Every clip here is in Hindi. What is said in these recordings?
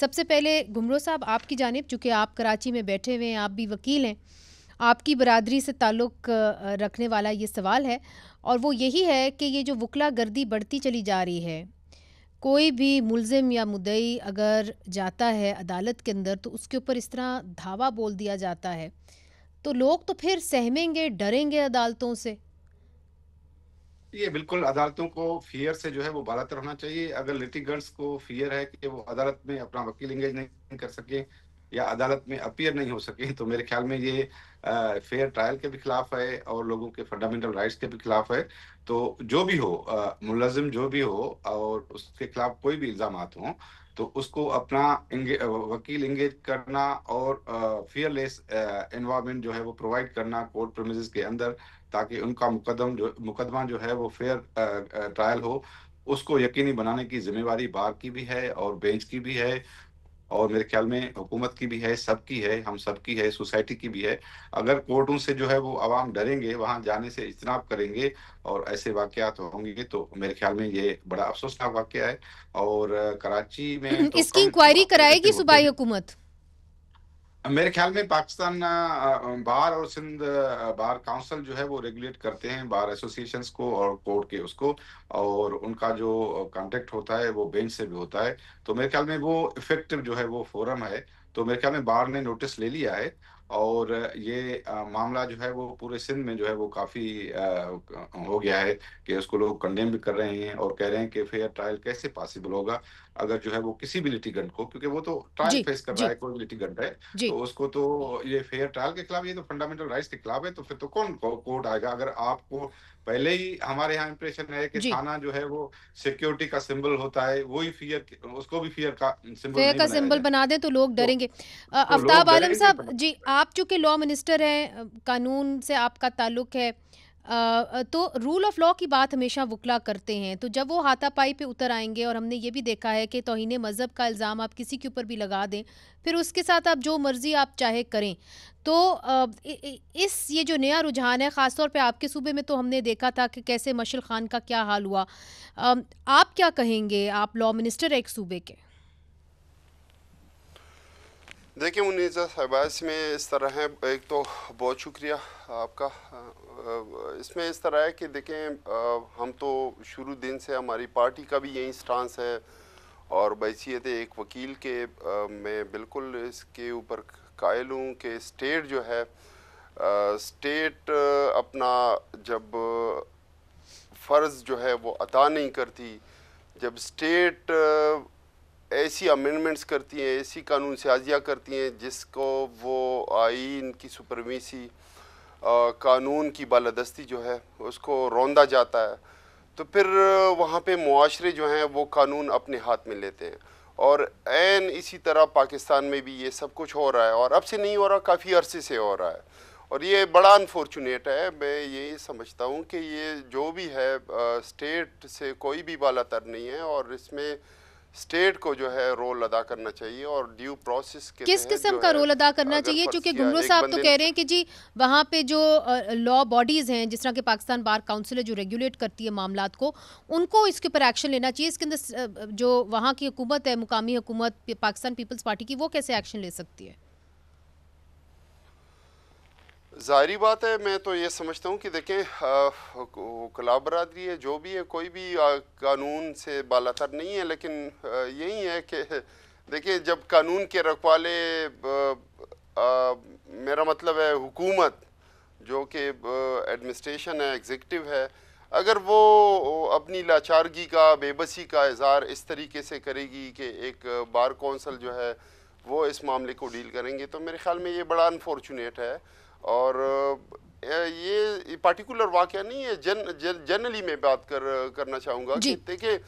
सबसे पहले घुमरो साहब आपकी जानिब, चूँकि आप कराची में बैठे हुए हैं, आप भी वकील हैं, आपकी बरादरी से ताल्लुक़ रखने वाला ये सवाल है, और वो यही है कि ये जो वकला गर्दी बढ़ती चली जा रही है, कोई भी मुल्ज़िम या मुद्दई अगर जाता है अदालत के अंदर तो उसके ऊपर इस तरह धावा बोल दिया जाता है, तो लोग तो फिर सहमेंगे, डरेंगे अदालतों से। ये बिल्कुल अदालतों को फ़ियर से जो है वो बालातर होना चाहिए। अगर लिटिगेंट्स को फ़ियर है कि वो अदालत में अपना वकील एंगेज नहीं कर सके या अदालत में अपीयर नहीं हो सके, तो मेरे ख़्याल में ये फेयर ट्रायल के भी खिलाफ़ है और लोगों के फंडामेंटल राइट्स के भी खिलाफ़ है। तो जो भी हो मुलज़िम जो भी हो और उसके खिलाफ़ कोई भी इल्ज़ामात हों, तो उसको अपना वकील एंगेज करना और फ़ियरलेस एनवायरनमेंट जो है वो प्रोवाइड करना कोर्ट प्रीमिसेस के अंदर, ताकि उनका मुकदमा जो है वो फेयर ट्रायल हो, उसको यकीनी बनाने की ज़िम्मेवारी बार की भी है और बेंच की भी है और मेरे ख़्याल में हुकूमत की भी है, सबकी है, हम सबकी है, सोसाइटी की भी है। अगर कोर्टों से जो है वो अवाम डरेंगे, वहाँ जाने से इज्तनाब करेंगे और ऐसे वाक़यात होंगे, तो मेरे ख़्याल में ये बड़ा अफ़सोसनाक वाक़या है और कराची में तो इसकी कम इंक्वायरी मामले ऐसे कराएगी होते सूबाई हैं। हुकूमत? मेरे ख्याल में पाकिस्तान बार और सिंध बार काउंसिल जो है वो रेगुलेट करते हैं बार एसोसिएशंस को और कोर्ट के उसको, और उनका जो कांटेक्ट होता है वो बेंच से भी होता है। तो मेरे ख्याल में वो इफेक्टिव जो है वो फोरम है। तो मेरे ख्याल में बार ने नोटिस ले लिया है और ये मामला जो है वो पूरे सिंध में जो है वो काफ़ी हो गया है कि उसको लोग कंडेम भी कर रहे हैं और कह रहे हैं कि फेयर ट्रायल कैसे पॉसिबल होगा अगर जो है वो किसी भी लिटिगेंट को, क्योंकि वो तो ट्रायल जी, फेस कर रहा जी, है, कोई लिटिगेंट है, जी। तो उसको तो ये फेयर ट्रायल के खिलाफ, ये तो फंडामेंटल राइट्स के खिलाफ है, तो फिर तो कौन कोर्ट आएगा? अगर आपको पहले ही हमारे यहाँ इंप्रेशन है कि जी। थाना जो है वो सिक्योरिटी का सिंबल होता है, वही फियर, उसको भी फियर का सिंबल फेयर नहीं का बनाया सिंबल जाए बना दें तो लोग तो डरेंगे। लोग आफ्ताब आलम डरेंगे। साहब जी, आप चूँकि लॉ मिनिस्टर हैं, कानून से आपका ताल्लुक है, तो रूल ऑफ लॉ की बात हमेशा वकला करते हैं, तो जब वो हाथापाई पे उतर आएंगे, और हमने ये भी देखा है कि तौहीन मज़हब का इल्ज़ाम आप किसी के ऊपर भी लगा दें, फिर उसके साथ आप जो मर्ज़ी आप चाहे करें, तो इस ये जो नया रुझान है, ख़ासतौर पे आपके सूबे में तो हमने देखा था कि कैसे मशल खान का क्या हाल हुआ। आप क्या कहेंगे, आप लॉ मिनिस्टर हैं एक सूबे के? देखिए मुनीज़ा साहिबा, इसमें इस तरह है, एक तो बहुत शुक्रिया आपका। इसमें इस तरह है कि देखें, हम तो शुरू दिन से हमारी पार्टी का भी यही स्टांस है और बैसियत एक वकील के मैं बिल्कुल इसके ऊपर कायल हूँ कि स्टेट जो है, स्टेट अपना जब फ़र्ज़ जो है वो अदा नहीं करती, जब स्टेट ऐसी अमेंडमेंट्स करती हैं, ऐसी कानून साजियाँ करती हैं जिसको वो आइन की सुपरमेसी, कानून की बालादस्ती जो है उसको रौंदा जाता है, तो फिर वहाँ पे मुआशरे जो हैं वो कानून अपने हाथ में लेते हैं। और ऐन इसी तरह पाकिस्तान में भी ये सब कुछ हो रहा है, और अब से नहीं हो रहा, काफ़ी अरसे से हो रहा है, और ये बड़ा अनफॉर्चुनेट है। मैं यही समझता हूँ कि ये जो भी है स्टेट से कोई भी बालातर नहीं है, और इसमें स्टेट को जो है रोल अदा करना चाहिए और ड्यू प्रोसेस के किस तहत किस्म जो का है, रोल अदा करना अगर चाहिए? फ़र्ज़ चूँकि किया घुमरो एक साहब तो बंदे कह ने, रहे हैं कि जी वहाँ पे जो लॉ बॉडीज़ हैं, जिस तरह के पाकिस्तान बार काउंसिल है जो रेगुलेट करती है मामलात को, उनको इसके ऊपर एक्शन लेना चाहिए। इसके अंदर जो वहाँ की हुकूमत है, मुकामी हुकूमत पाकिस्तान पीपल्स पार्टी की, वो कैसे एक्शन ले सकती है? ज़ाहिरी बात है, मैं तो ये समझता हूँ कि देखें, वकला बरादरी है, जो भी है, कोई भी कानून से बालातर नहीं है, लेकिन यही है कि देखिए, जब कानून के रखवाले, मेरा मतलब है हुकूमत, जो कि एडमिनिस्ट्रेशन है, एग्जीक्यूटिव है, अगर वो अपनी लाचारगी का, बेबसी का इजहार इस तरीके से करेगी कि एक बार कौंसल जो है वो इस मामले को डील करेंगे, तो मेरे ख्याल में ये बड़ा अनफॉर्चुनेट है। और ये पार्टिकुलर वाक़या नहीं है, जनरली मैं बात करना चाहूँगा कि जी, देखिए,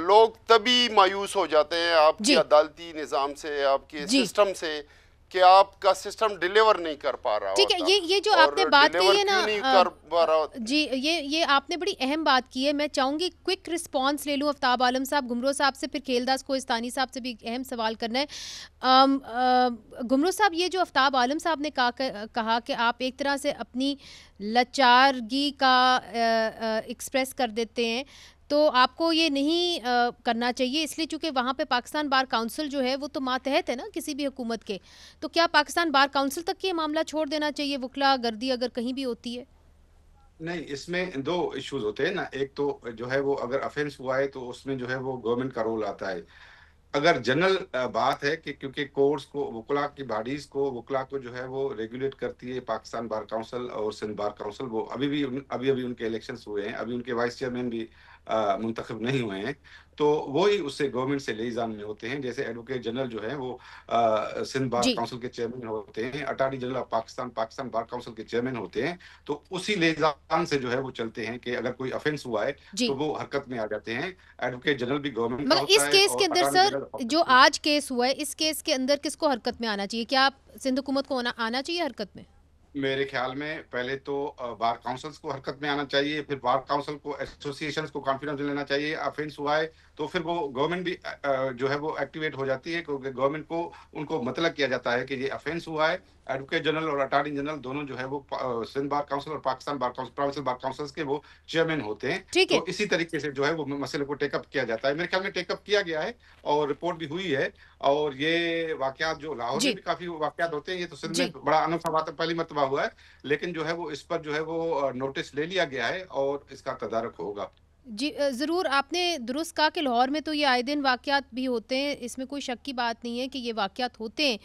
लोग तभी मायूस हो जाते हैं आपके जी, अदालती निज़ाम से, आपके जी। सिस्टम से, कि आपका सिस्टम डिलीवर नहीं कर पा रहा ठीक है, होता। ये जो और आपने बात कही डिलीवर है ना, क्यों नहीं कर पा रहा जी, ये आपने बड़ी अहम बात की है। मैं चाहूँगी क्विक रिस्पांस ले लूँ आफ्ताब आलम साहब, घुमरो साहब से, फिर खेलदास कोहिस्तानी साहब से भी एक अहम सवाल करना है। घुमरो साहब, ये जो आफ्ताब आलम साहब ने कहा कि आप एक तरह से अपनी लाचारगी का एक्सप्रेस कर देते हैं, तो आपको ये नहीं करना चाहिए, इसलिए चूँकि वहाँ पे पाकिस्तान बार काउंसिल जो है वो तो मातहत है ना किसी भी हुकूमत के। तो क्या पाकिस्तान बार काउंसिल तक ये मामला छोड़ देना चाहिए, वकला गर्दी अगर कहीं भी होती है? नहीं, इसमें 2 इश्यूज़ होते हैं ना, एक तो जो है वो अगर ऑफ़ेंस हुआ है तो उसमें जो है वो गवर्नमेंट का रोल आता है। अगर जनरल बात है कि क्योंकि कोर्ट्स को वुकला की बॉडीज़ को वुकला को जो है वो रेगुलेट करती है पाकिस्तान बार काउंसिल और सिंध बार काउंसिल, वो अभी-अभी उनके इलेक्शंस हुए हैं, अभी उनके वाइस चेयरमैन भी मुंतखब नहीं हुए हैं। तो वो ही उससे गवर्नमेंट से लिएज़ान में होते हैं। जैसे एडवोकेट जनरल जो हैं वो सिंध बार जी, काउंसिल के चेयरमैन होते हैं, attorney general of Pakistan, Pakistan bar council के चेयरमैन होते हैं। तो उसी लिएज़ान से जो है वो चलते हैं कि अगर कोई ऑफ़ेंस हुआ है, तो जी। वो हरकत में आ जाते हैं। एडवोकेट जनरल भी गवर्नमेंट का मगर होता इस है केस के और अंदर अटॉर्नी सर, जनरल ऑफ जो आज केस हुआ है, इस केस के अंदर किसको हरकत में आना चाहिए? क्या आप सिंध हुकूमत को आना चाहिए हरकत में? मेरे ख्याल में पहले तो बार काउंसिल्स को हरकत में आना चाहिए, फिर बार काउंसिल को एसोसिएशंस को कॉन्फिडेंस में लेना चाहिए। ऑफेंस हुआ है तो फिर वो गवर्नमेंट भी जो है वो एक्टिवेट हो जाती है, क्योंकि गवर्नमेंट को उनको मतलब किया जाता है कि ये ऑफेंस हुआ है। एडवोकेट जनरल और अटॉर्नी जनरल दोनों जो है वो सिंध बार काउंसिल और पाकिस्तान बार काउंसिल, प्रोविंशियल बार काउंसिल्स के वो चेयरमैन होते हैं। ठीक है। तो इसी तरीके से जो है वो मसले को टेकअप किया जाता है। मेरे ख्याल में टेकअप किया गया है और रिपोर्ट भी हुई है। और ये वाकयात जो लाहौर में जी, भी काफ़ी वाकयात होते हैं, ये तो सिंध में जी। बड़ा अनोखा बात है, पहली मर्तबा हुआ है। लेकिन जो है वो इस पर जो है वो नोटिस ले लिया गया है और इसका तदारक होगा। जी, ज़रूर आपने दुरुस्त कहा कि लाहौर में तो ये आए दिन वाक़यात भी होते हैं, इसमें कोई शक की बात नहीं है कि ये वाक़यात होते हैं।